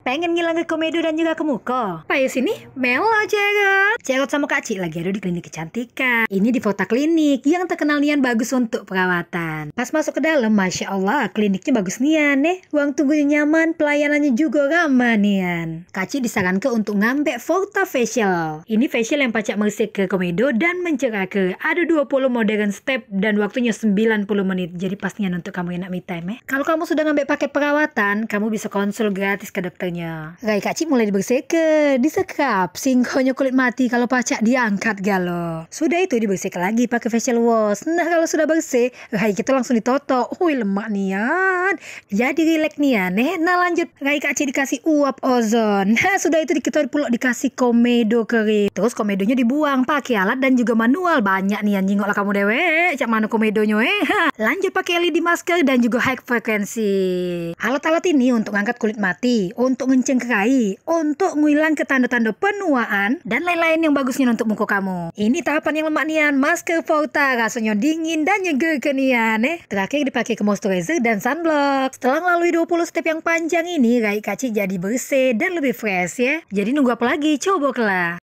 Pengen ngilang ke komedo dan juga ke muka? Payo sini, Melo Cerot. Cerot sama Kak Ci lagi ada di klinik kecantikan. Ini di foto klinik yang terkenal nian bagus untuk perawatan. Pas masuk ke dalam, Masya Allah, kliniknya bagus nian Ruang tunggunya nyaman, pelayanannya juga ramah nian. Kak Ci disarankan untuk ngambek Forta Facial. Ini facial yang pacak meresik ke komedo dan mencerah ke. Ada 20 modern step dan waktunya 90 menit. Jadi pastinya untuk kamu yang nak me time Kalau kamu sudah ngambil paket perawatan, kamu bisa konsul gratis ke dokternya. Rai Kak Ci mulai dibersihkan, disekap, singkonya kulit mati kalau pacak diangkat galo. Sudah itu dibersihkan lagi pakai facial wash. Nah kalau sudah bersih, Rai kita langsung ditotok. Hui lemak nian. Jadi rileks nian Nah lanjut, Rai Kak Ci dikasih uap ozon. Nah sudah itu kita pula dikasih komedo kering. Terus komedonya dibuang pakai alat dan juga manual. Banyak nian jingok lah kamu dewek. Cak mana komedonya Lanjut pakai LED masker dan juga high frekuensi. Alat-alat ini untuk ngangkat kulit mati, untuk ngecengkerai, untuk ngilang ke tanda-tanda penuaan, dan lain-lain yang bagusnya untuk muka kamu. Ini tahapan yang lemak nian, masker Forta, rasanya dingin dan nyegerkan nian Terakhir dipakai ke moisturizer dan sunblock. Setelah melalui 20 step yang panjang ini, Rai Kak Ci jadi bersih dan lebih fresh Jadi nunggu apa lagi? Coba lah.